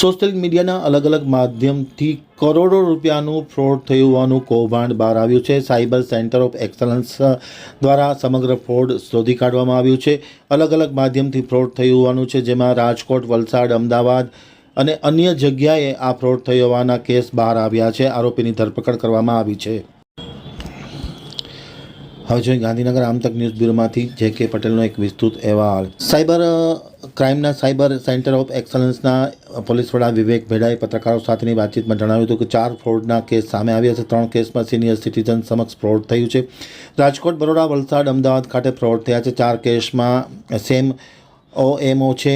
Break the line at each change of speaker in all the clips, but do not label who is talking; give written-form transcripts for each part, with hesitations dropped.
Social મીડિયાના અલગ અલગ માધ્યમથી કરોડો રૂપિયાનું ફ્રોડ થયું હોવાનું કૌભાંડ બહાર આવ્યું છે. સાયબર સેન્ટર ઓફ એક્સલન્સ દ્વારા સમગ્ર ફ્રોડ શોધી કાઢવામાં આવ્યું છે. અલગ અલગ માધ્યમથી ફ્રોડ થયું હોવાનું છે, જેમાં રાજકોટ, વલસાડ, અમદાવાદ અને અન્ય જગ્યાએ આ ફ્રોડ થયો હોવાના કેસ બહાર આવ્યા છે. આરોપીની ધરપકડ કરવામાં આવી છે. હવે જોઈએ ગાંધીનગર આમતક ન્યૂઝ બ્યુરોમાંથી જે કે પટેલનો એક વિસ્તૃત અહેવાલ. સાયબર ક્રાઇમના સાયબર સેન્ટર ઓફ એક્સલન્સના પોલીસ વડા વિવેક ભેડાએ પત્રકારો સાથેની વાતચીતમાં જણાવ્યું હતું કે 4 ફ્રોડના કેસ સામે આવ્યા છે. 3 કેસમાં સિનિયર સિટીઝન સમક્ષ ફ્રોડ થયું છે. રાજકોટ, બરોડા, વલસાડ, અમદાવાદ ખાતે ફ્રોડ થયા છે. 4 કેસમાં સેમ OMO છે.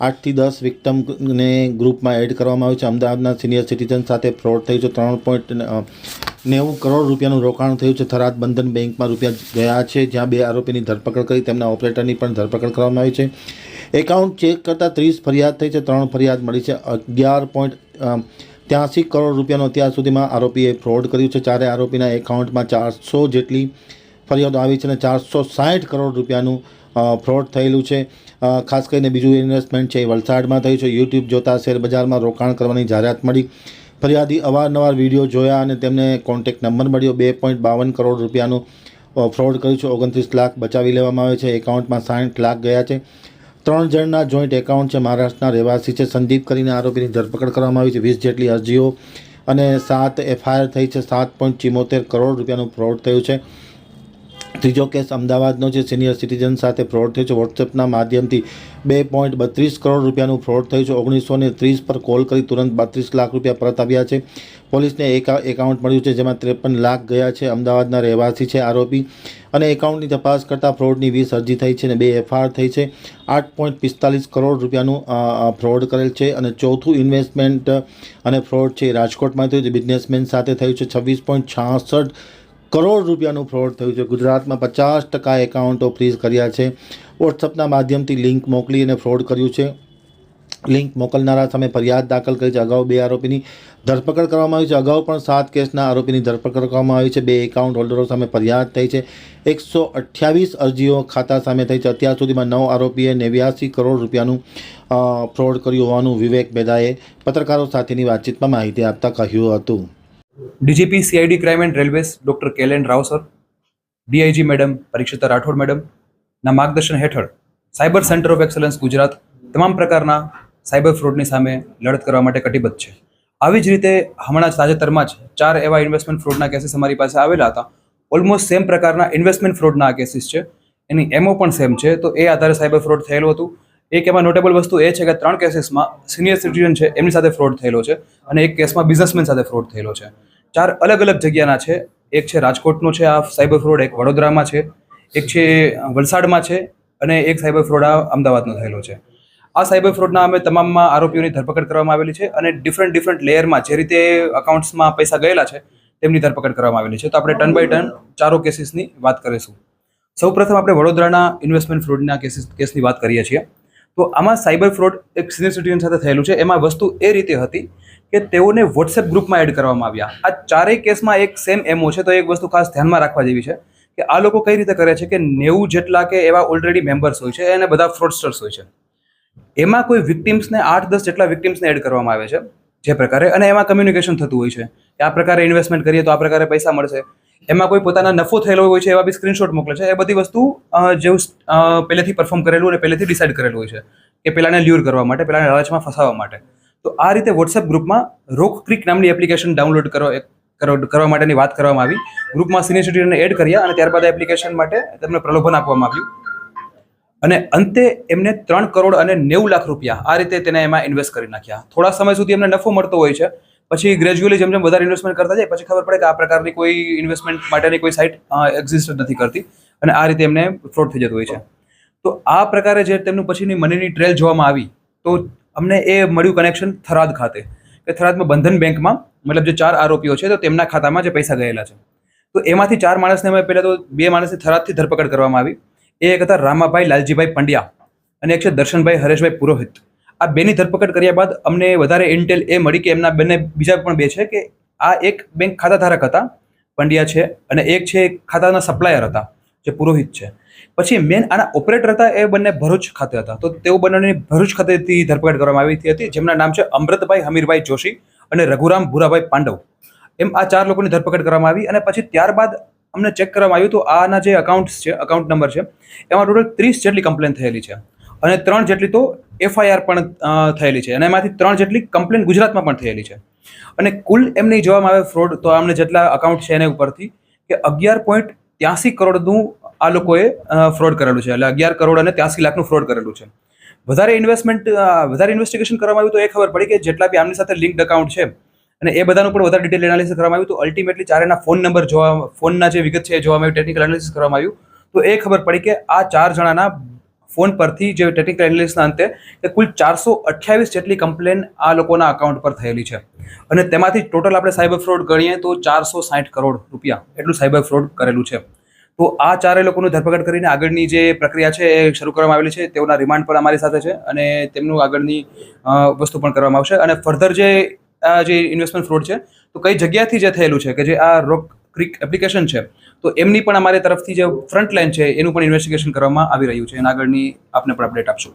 8 થી 10 વિક્ટમને ગ્રુપમાં એડ કરવામાં આવ્યું છે. અમદાવાદના સિનિયર સિટીઝન સાથે ફ્રોડ થયું છે. 3.90 કરોડ રૂપિયાનું રોકાણ થયું છે. થરાદ બંધન બેંકમાં રૂપિયા ગયા છે, જ્યાં 2 આરોપીની ધરપકડ કરી તેમના ઓપરેટરની પણ ધરપકડ કરવામાં આવી છે. એકાઉન્ટ ચેક કરતાં 30 ફરિયાદ થઈ છે. 3 ફરિયાદ મળી છે. 11.83 કરોડ રૂપિયાનો અત્યાર સુધીમાં આરોપીએ ફ્રોડ કર્યું છે. 4 આરોપીના એકાઉન્ટમાં 400 જેટલી ફરિયાદો આવી છે અને 460 કરોડ રૂપિયાનું ફ્રોડ થયેલું છે. ખાસ કરીને બીજું ઇન્વેસ્ટમેન્ટ છે એ વલસાડમાં થયું છે. યુટ્યુબ જોતા શેરબજારમાં રોકાણ કરવાની જાહેરાત મળી. ફરિયાદી અવારનવાર વિડીયો જોયા અને તેમને કોન્ટેક્ટ નંબર મળ્યો. 2.52 કરોડ રૂપિયાનું ફ્રોડ કર્યું છે. 29 લાખ બચાવી લેવામાં આવે છે. એકાઉન્ટમાં 60 લાખ ગયા છે. 3 જણના જોઈન્ટ એકાઉન્ટ છે. મહારાષ્ટ્રના રહેવાસી છે. સંદીપ કરીને આરોપીની ધરપકડ કરવામાં આવી છે. 20 જેટલી અરજીઓ અને 7 FIR થઈ છે. 7.74 કરોડ રૂપિયાનું ફ્રોડ થયું છે. ત્રીજો કેસ અમદાવાદનો છે. સિનિયર સિટીઝન સાથે ફ્રોડ થયો છે. વોટ્સએપના માધ્યમથી 2.32 કરોડ રૂપિયાનું ફ્રોડ થયું છે. 1930 પર કોલ કરી તુરંત 32 લાખ રૂપિયા પરત આવ્યા છે. પોલીસને એક એકાઉન્ટ મળ્યું છે, જેમાં 53 લાખ ગયા છે. અમદાવાદના રહેવાસી છે આરોપી અને એકાઉન્ટની તપાસ કરતાં ફ્રોડની 20 અરજી થઈ છે અને 2 FIR થઈ છે. 8.45 કરોડ રૂપિયાનું ફ્રોડ કરેલ છે. અને ચોથું ઇન્વેસ્ટમેન્ટ અને ફ્રોડ છે રાજકોટમાં થયું છે. બિઝનેસમેન સાથે થયું છે. 26.66 કરોડ રૂપિયાનું ફ્રોડ થયું છે. ગુજરાતમાં 50% એકાઉન્ટો ફ્રીઝ કર્યા છે. વોટ્સઅપના માધ્યમથી લિંક મોકલી અને ફ્રોડ કર્યું છે. લિંક મોકલનારા સામે ફરિયાદ દાખલ કરી છે. અગાઉ 2 આરોપીની ધરપકડ કરવામાં આવી છે. અગાઉ પણ 7 કેસના આરોપીની ધરપકડ કરવામાં આવી છે. 2 એકાઉન્ટ હોલ્ડરો સામે ફરિયાદ થઈ છે. 128 અરજીઓ ખાતા સામે થઈ છે. અત્યાર સુધીમાં 9 આરોપીએ 89 કરોડ રૂપિયાનું ફ્રોડ કર્યું હોવાનું વિવેક ભેડાએ પત્રકારો સાથેની વાતચીતમાં માહિતી આપતા કહ્યું હતું.
DGP CID crime and railways doctor KLN Rao sir, DIG madam Parikshita Rathod madam ના માર્ગદર્શન હેઠળ cyber centre of excellence Gujarat તમામ પ્રકારના સાયબર ફ્રોડની સામે લડત કરવા માટે કટિબદ્ધ છે. આવી જ રીતે હમણાં જ તાજેતરમાં જ 4 એવા ઇન્વેસ્ટમેન્ટ ફ્રોડના કેસીસ અમારી પાસે આવેલા હતા. ઓલમોસ્ટ સેમ પ્રકારના ઇન્વેસ્ટમેન્ટ ફ્રોડના આ કેસીસ છે. એની MO પણ સેમ છે. તો એ આધારે સાયબર ફ્રોડ થયેલું હતું. એક એમાં નોટેબલ વસ્તુ એ છે કે 3 કેસીસમાં સિનિયર સિટીઝન છે એમની સાથે ફ્રોડ થયેલો છે અને એક કેસમાં બિઝનેસમેન સાથે ફ્રોડ થયેલો છે. 4 અલગ અલગ જગ્યાના છે. એક છે રાજકોટનો છે આ સાયબર ફ્રોડ, એક વડોદરામાં છે, એક છે વલસાડમાં છે અને એક સાયબર ફ્રોડ આ અમદાવાદનો થયેલો છે. આ સાયબર ફ્રોડના અમે તમામમાં આરોપીઓની ધરપકડ કરવામાં આવેલી છે અને ડિફરન્ટ લેયરમાં જે રીતે અકાઉન્ટ્સમાં પૈસા ગયેલા છે તેમની ધરપકડ કરવામાં આવેલી છે. તો આપણે ટર્ન બાય ટર્ન 4 કેસીસની વાત કરીશું. સૌપ્રથમ આપણે વડોદરાના ઇન્વેસ્ટમેન્ટ ફ્રોડના કેસની વાત કરીએ છીએ. તો આમાં સાયબર ફ્રોડ એક સિનિયર સિટીઝન સાથે થયેલું છે. એમાં વસ્તુ એ રીતે હતી કે તેઓને વોટ્સએપ ગ્રુપમાં એડ કરવામાં આવ્યા. આ 4 કેસમાં એક સેમ MO છે. તો એક વસ્તુ ખાસ ધ્યાનમાં રાખવા જેવી છે કે આ લોકો કઈ રીતે કરે છે કે 90 જેટલા કે એવા ઓલરેડી મેમ્બર્સ હોય છે અને બધા ફ્રોડસ્ટર્સ હોય છે. એમાં કોઈ વિક્ટિમ્સને 8-10 જેટલા વિક્ટિમ્સને એડ કરવામાં આવે છે જે પ્રકારે, અને એમાં કમ્યુનિકેશન થતું હોય છે કે આ પ્રકારે ઇન્વેસ્ટમેન્ટ કરીએ તો આ પ્રકારે પૈસા મળશે. એમાં કોઈ પોતાના નફો થયેલો હોય છે એવા બી સ્ક્રીનશોટ મોકલે છે. એ બધી વસ્તુ જેવું પહેલેથી પરફોર્મ કરેલું અને પહેલેથી ડિસાઇડ કરેલું હોય છે કે પેલાને લ્યુર કરવા માટે, પેલાને લાલચમાં ફસાવવા માટે. તો આ રીતે વોટ્સએપ ગ્રુપમાં રોક ક્રિક નામની એપ્લિકેશન ડાઉનલોડ કરવા માટેની વાત કરવામાં આવી. ગ્રુપમાં સિનિયર સિટીઝનને એડ કર્યા અને ત્યારબાદ એપ્લિકેશન માટે તેમને પ્રલોભન આપવામાં આવ્યું અને અંતે એમને 3 કરોડ અને 90 લાખ રૂપિયા આ રીતે તેને એમાં ઇન્વેસ્ટ કરી નાખ્યા. થોડા સમય સુધી એમને નફો મળતો હોય છે. પછી ગ્રેજ્યુઅલી જેમ જેમ વધારે ઇન્વેસ્ટમેન્ટ કરતા જાય પછી ખબર પડે કે આ પ્રકારની કોઈ ઇન્વેસ્ટમેન્ટ માટેની કોઈ સાઇટ એક્ઝિસ્ટ નથી કરતી અને આ રીતે એમને ફ્રોડ થઈ જતું હોય છે. તો આ પ્રકારે જે તેમનું પછીની મનીની ટ્રેલ જોવામાં આવી તો અમને એ મળ્યું કનેક્શન થરાદ ખાતે કે થરાદમાં બંધન બેંકમાં મતલબ જે 4 આરોપીઓ છે તો તેમના ખાતામાં જે પૈસા ગયેલા છે. તો એમાંથી 4 માણસને અમે પહેલાં તો 2 માણસની થરાદથી ધરપકડ કરવામાં આવી. એક હતા રામાભાઈ લાલજીભાઈ પંડ્યા અને એક છે દર્શનભાઈ હરેશભાઈ પુરોહિત. આ 2ની ધરપકડ કર્યા બાદ અમને વધારે ઇન્ટેલ એ મળી કે એમના બીજા પણ 2 છે કે આ એક બેંક ખાતાધારક હતા પંડ્યા છે અને એક છે ખાતાના સપ્લાયર હતા જે પુરોહિત છે. પછી મેન આના ઓપરેટર હતા એ બંને ભરૂચ ખાતે હતા, તો તેઓ બંનેની ભરૂચ ખાતેથી ધરપકડ કરવામાં આવી હતી, જેમના નામ છે અમૃતભાઈ હમીરભાઈ જોશી અને રઘુરામ ભૂરાભાઈ પાંડવ. એમ આ 4 લોકોની ધરપકડ કરવામાં આવી. અને પછી ત્યારબાદ અમને ચેક કરવામાં આવ્યું તો આના જે અકાઉન્ટ્સ છે, અકાઉન્ટ નંબર છે, એમાં ટોટલ 30 જેટલી કમ્પ્લેન થયેલી છે અને 3 જેટલી તો FIR પણ થયેલી છે અને એમાંથી 3 જેટલી કમ્પ્લેન ગુજરાતમાં પણ થયેલી છે. અને કુલ એમને જોવામાં આવે ફ્રોડ તો આમને જેટલા અકાઉન્ટ છે એના ઉપરથી કે 11.83 કરોડનું આ લોકોએ ફ્રોડ કરેલું છે, એટલે 11 કરોડ અને 83 લાખનું ફ્રોડ કરેલું છે. વધારે ઇન્વેસ્ટિગેશન કરવામાં આવ્યું તો એ ખબર પડી કે જેટલા બી આમની સાથે લિંક્ડ એકાઉન્ટ છે અને એ બધાનું પણ વધારે ડિટેલ એનાલિસિસ કરવામાં આવ્યું તો અલ્ટિમેટલી ચારેના ફોન નંબર ફોનના જે વિગત છે એ જોવામાં આવ્યું, ટેકનિકલ એનાલિસિસ કરવામાં આવ્યું તો એ ખબર પડી કે આ 4 જણાના ફોન પરથી જે ટેકનિકલ એનાલિસિસના અંતે કે કુલ 428 જેટલી કમ્પ્લેન આ લોકોના અકાઉન્ટ પર થયેલી છે અને તેમાંથી ટોટલ આપણે સાયબર ફ્રોડ ગણીએ તો 460 કરોડ રૂપિયા એટલું સાયબર ફ્રોડ કરેલું છે. તો આ 4 લોકોનું ધરપકડ કરીને આગળની જે પ્રક્રિયા છે એ શરૂ કરવામાં આવેલી છે. તેઓના રિમાન્ડ પણ અમારી સાથે છે અને તેમનું આગળની વસ્તુ પણ કરવામાં આવશે. અને ફર્ધર જે ઇન્વેસ્ટમેન્ટ ફ્રોડ છે તો કઈ જગ્યાથી જે થયેલું છે કે જે આ રોક ક્રિક એપ્લિકેશન છે તો એમની પણ અમારી તરફથી જે ફ્રન્ટ લાઈન છે એનું પણ ઇન્વેસ્ટિગેશન કરવામાં આવી રહ્યું છે અને આગળની આપને પણ અપડેટ આપશું.